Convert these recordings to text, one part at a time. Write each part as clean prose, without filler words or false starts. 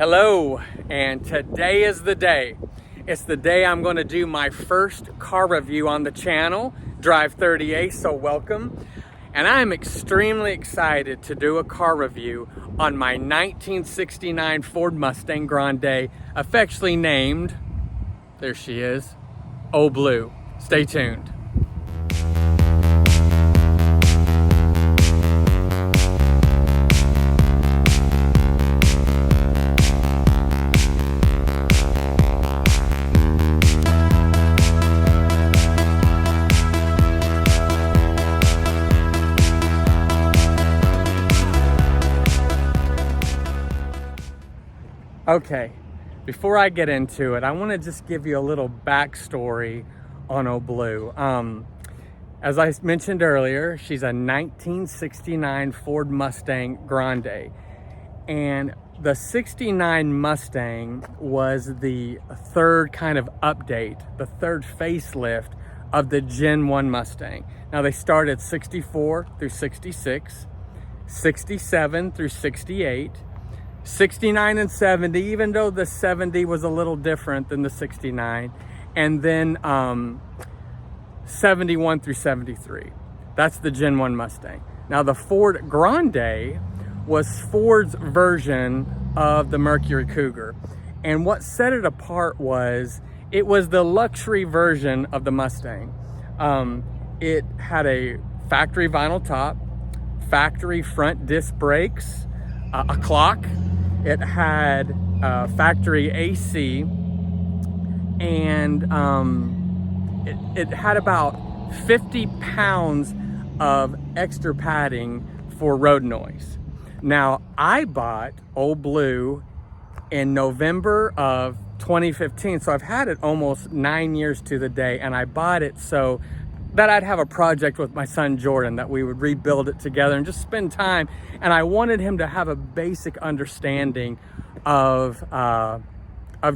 Hello, and today is the day. It's the day I'm going to do my first car review on the channel, Drive 30A, so welcome. And I'm extremely excited to do a car review on my 1969 Ford Mustang Grande, affectionately named, there she is, Ole Blue. Stay tuned. Okay, before I get into it, I want to just give you a little backstory on Ole Blue. As I mentioned earlier, she's a 1969 Ford Mustang Grande. And the 69 Mustang was the third kind of update, the third facelift of the Gen 1 Mustang. Now they started 64 through 66, 67 through 68, 69 and 70, even though the 70 was a little different than the 69, and then 71 through 73. That's the Gen 1 Mustang. Now the Ford Grande was Ford's version of the Mercury Cougar, and what set it apart was it was the luxury version of the Mustang. It had a factory vinyl top, factory front disc brakes, a clock. It had factory AC, and it had about 50 pounds of extra padding for road noise. Now, I bought Ole Blue in November of 2015, so I've had it almost 9 years to the day, and I bought it so that I'd have a project with my son Jordan, that we would rebuild it together and just spend time. And I wanted him to have a basic understanding of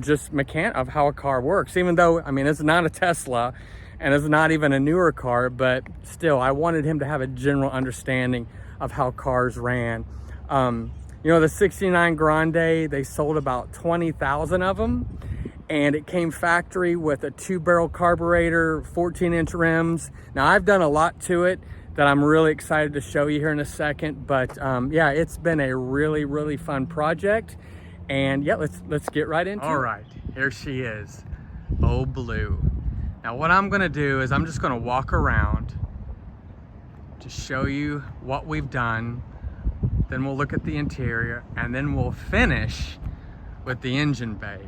just of how a car works. Even though, I mean, it's not a Tesla and it's not even a newer car, but still, I wanted him to have a general understanding of how cars ran. You know, the 69 Grande, they sold about 20,000 of them. And it came factory with a 2-barrel carburetor, 14-inch rims. Now, I've done a lot to it that I'm really excited to show you here in a second. But yeah, it's been a really, really fun project. And yeah, let's get right into it. All right, here she is, Ole Blue. Now, what I'm gonna do is I'm just gonna walk around to show you what we've done. Then we'll look at the interior, and then we'll finish with the engine bay.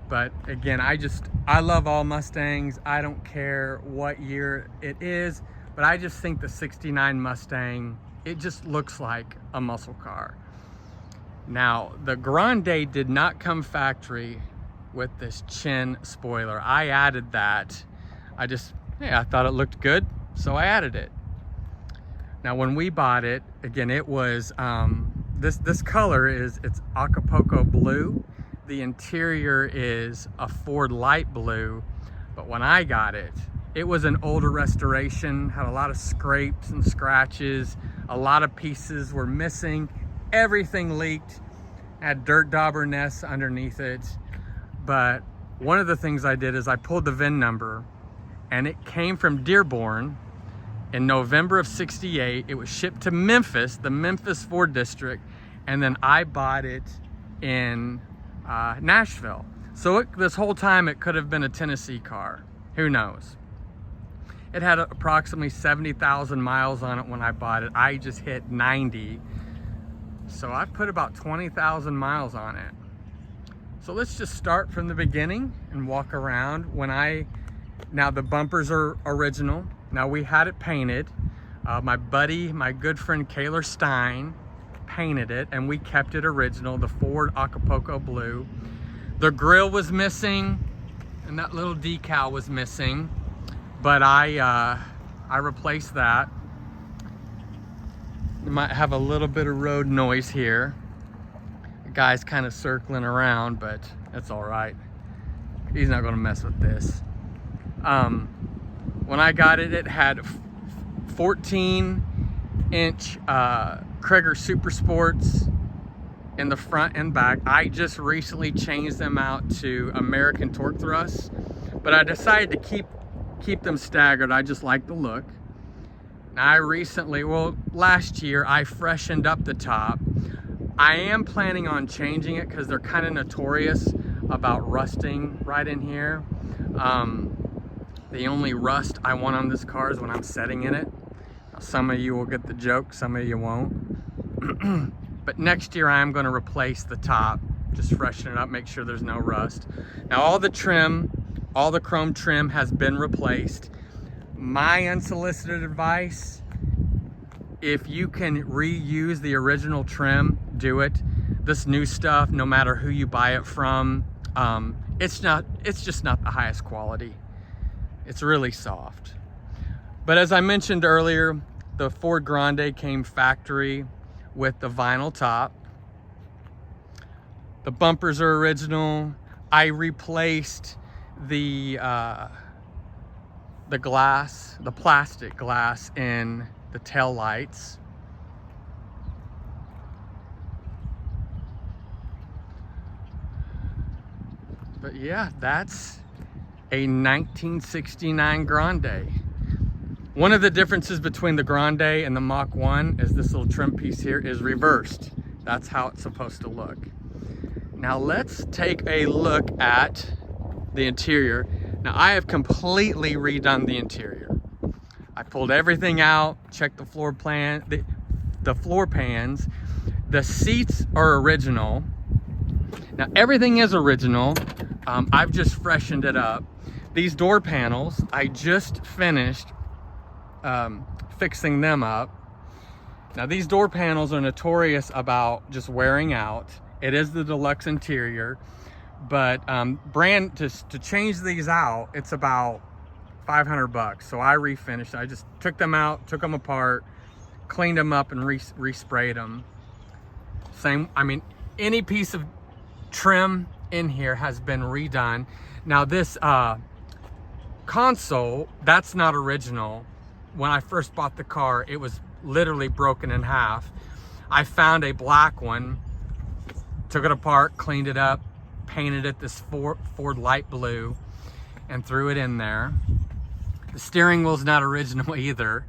But again, I love all Mustangs. I don't care what year it is, but I just think the 69 Mustang, it just looks like a muscle car. Now, the Grande did not come factory with this chin spoiler. I added that. I thought it looked good, so I added it. Now, when we bought it, again, it was, this color it's Acapulco blue. The interior is a Ford light blue, but when I got it, it was an older restoration, had a lot of scrapes and scratches, a lot of pieces were missing, everything leaked, had dirt dauber nests underneath it. But one of the things I did is I pulled the VIN number, and it came from Dearborn in November of 68. It was shipped to Memphis, the Memphis Ford district, and then I bought it in Nashville. So this whole time it could have been a Tennessee car. Who knows? It had approximately 70,000 miles on it when I bought it. I just hit 90. So I put about 20,000 miles on it. So let's just start from the beginning and walk around. Now the bumpers are original. Now we had it painted. My good friend Kaylor Stein painted it, and we kept it original, the Ford Acapulco blue. The grill was missing, and that little decal was missing, but I replaced that. You might have a little bit of road noise here. The guy's kind of circling around, but that's all right. He's not gonna mess with this. When I got it, it had 14-inch Krager Super Sports in the front and back. I just recently changed them out to American torque thrusts, but I decided to keep them staggered. I just like the look. Now I recently, well, last year, I freshened up the top. I am planning on changing it because they're kind of notorious about rusting right in here. The only rust I want on this car is when I'm setting in it. Now, some of you will get the joke, some of you won't. But next year I am going to replace the top, just freshen it up, make sure there's no rust. Now all the trim, all the chrome trim has been replaced. My unsolicited advice, if you can reuse the original trim, do it. This new stuff, no matter who you buy it from, it's just not the highest quality. It's really soft. But as I mentioned earlier, the Ford Grande came factory with the vinyl top. The bumpers are original. I replaced the glass, the plastic glass in the tail lights. But yeah, that's a 1969 Grande. One of the differences between the Grande and the Mach 1 is this little trim piece here is reversed. That's how it's supposed to look. Now let's take a look at the interior. Now I have completely redone the interior. I pulled everything out, checked the floor plan, the floor pans. The seats are original. Now everything is original. I've just freshened it up. These door panels, I just finished fixing them up. Now these door panels are notorious about just wearing out. It is the deluxe interior, but to change these out, it's about 500 bucks. So I refinished. I just took them out, took them apart, cleaned them up, and resprayed them. Same, I mean, any piece of trim in here has been redone. Now this console, that's not original. When I first bought the car, it was literally broken in half. I found a black one, took it apart, cleaned it up, painted it this Ford light blue, and threw it in there. The steering wheel's not original either,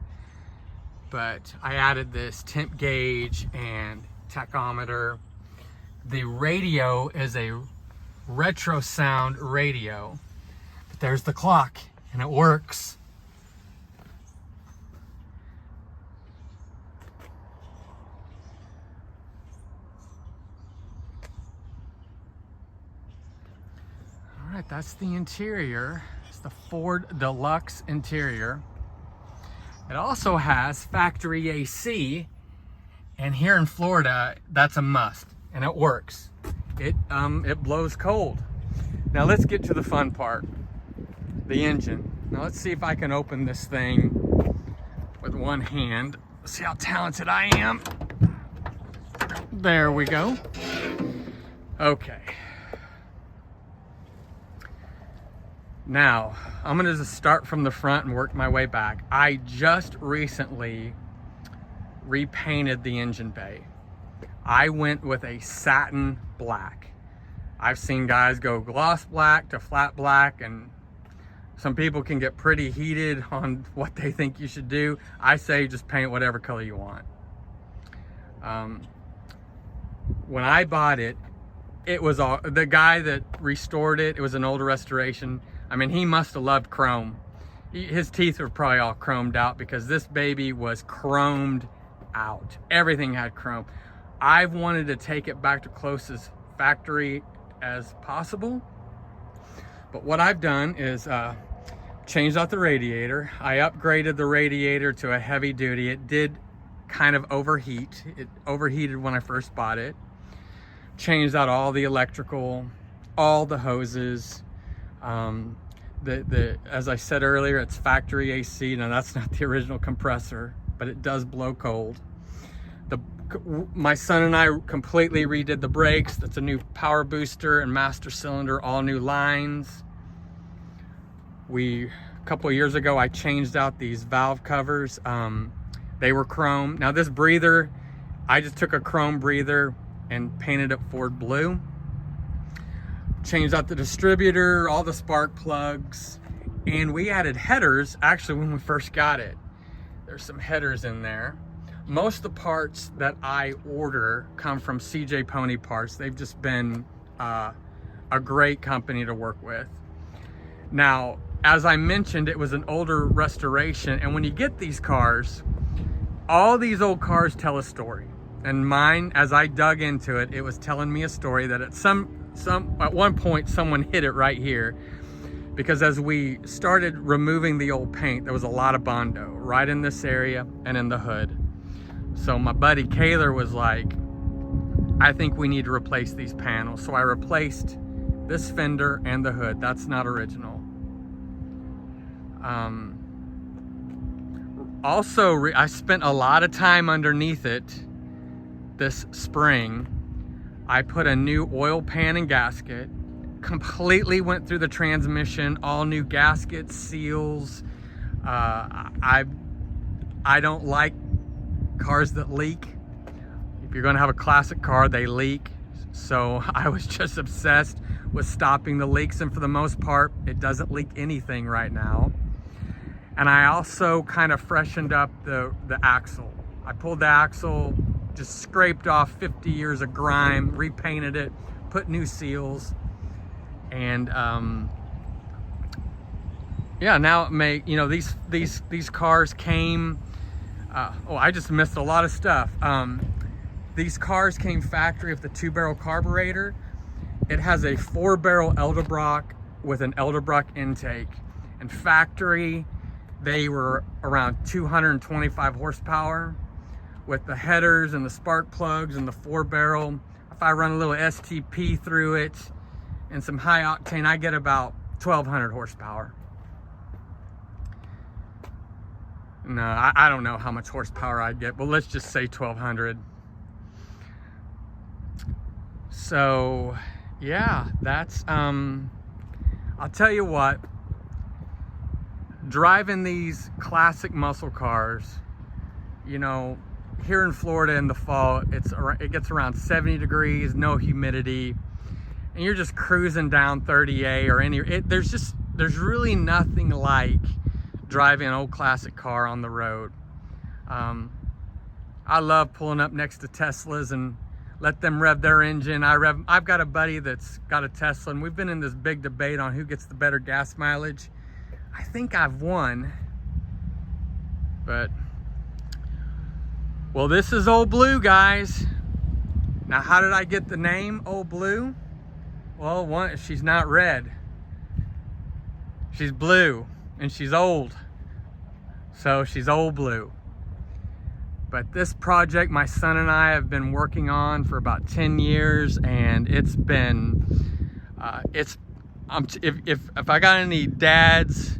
but I added this temp gauge and tachometer. The radio is a retro sound radio, but there's the clock and it works. All right, that's the interior. It's the Ford Deluxe interior. It also has factory AC, and here in Florida, that's a must, and it works. It blows cold. Now let's get to the fun part, the engine. Now let's see if I can open this thing with one hand. Let's see how talented I am. There we go. Okay. Now, I'm gonna just start from the front and work my way back. I just recently repainted the engine bay. I went with a satin black. I've seen guys go gloss black to flat black, and some people can get pretty heated on what they think you should do. I say just paint whatever color you want. When I bought it, it was all, the guy that restored it, it was an older restoration. I mean, he must have loved chrome. His teeth were probably all chromed out because this baby was chromed out. Everything had chrome. I've wanted to take it back to closest factory as possible. But what I've done is changed out the radiator. I upgraded the radiator to a heavy duty. It did kind of overheat. It overheated when I first bought it. Changed out all the electrical, all the hoses. As I said earlier, it's factory AC. Now that's not the original compressor, but it does blow cold. My son and I completely redid the brakes. That's a new power booster and master cylinder, all new lines. A couple of years ago, I changed out these valve covers. They were chrome. Now this breather, I just took a chrome breather, and painted it Ford blue. Changed out the distributor, all the spark plugs, and we added headers actually when we first got it. There's some headers in there. Most of the parts that I order come from CJ Pony Parts. They've just been a great company to work with. Now, as I mentioned, it was an older restoration, and when you get these cars, all these old cars tell a story. And mine, as I dug into it, it was telling me a story that at one point someone hit it right here, because as we started removing the old paint, there was a lot of Bondo right in this area and in the hood. So my buddy Kaylor was like, I think we need to replace these panels. So I replaced this fender and the hood. That's not original. Also, I spent a lot of time underneath it this spring. I put a new oil pan and gasket, completely went through the transmission, all new gaskets, seals. I don't like cars that leak. If you're gonna have a classic car, they leak. So I was just obsessed with stopping the leaks, and for the most part, it doesn't leak anything right now. And I also kind of freshened up the axle. I pulled the axle, just scraped off 50 years of grime, repainted it, put new seals, and yeah, now it may, you know, these cars came. Oh, I just missed a lot of stuff. These cars came factory with the 2-barrel carburetor. It has a 4-barrel Edelbrock with an Edelbrock intake. And factory, they were around 225 horsepower with the headers and the spark plugs and the 4-barrel. If I run a little STP through it and some high octane, I get about 1,200 horsepower. No, I don't know how much horsepower I get, but let's just say 1,200. So yeah, that's, I'll tell you what, driving these classic muscle cars, you know, here in Florida in the fall, it gets around 70 degrees, no humidity, and you're just cruising down 30A or there's really nothing like driving an old classic car on the road. I love pulling up next to Teslas and let them rev their engine. I've got a buddy that's got a Tesla, and we've been in this big debate on who gets the better gas mileage. I think I've won, but, well, this is Ole Blue, guys. Now, how did I get the name Ole Blue? Well, one, she's not red. She's blue, and she's old. So she's Ole Blue. But this project my son and I have been working on for about 10 years, and it's been, if I got any dads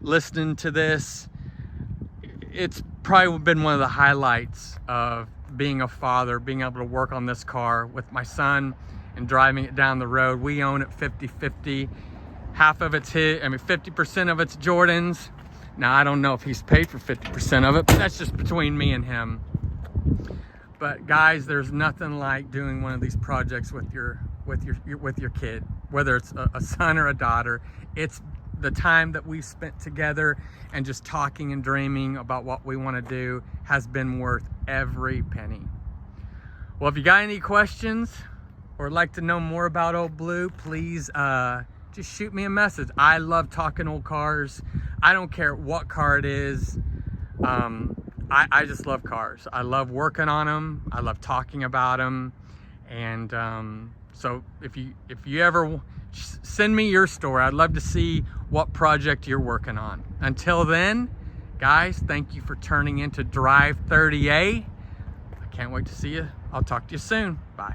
listening to this, it's probably been one of the highlights of being a father, being able to work on this car with my son and driving it down the road. We own it 50-50. Half of it's his, 50% of it's Jordan's. Now, I don't know if he's paid for 50% of it, but that's just between me and him. But guys, there's nothing like doing one of these projects with your kid, whether it's a son or a daughter. It's the time that we've spent together and just talking and dreaming about what we want to do has been worth every penny. Well, if you got any questions or would like to know more about Ole Blue, please just shoot me a message. I love talking old cars. I don't care what car it is. I just love cars. I love working on them. I love talking about them. And so if you ever send me your story, I'd love to see what project you're working on. Until then, guys, thank you for turning into Drive 30A. I can't wait to see you. I'll talk to you soon. Bye.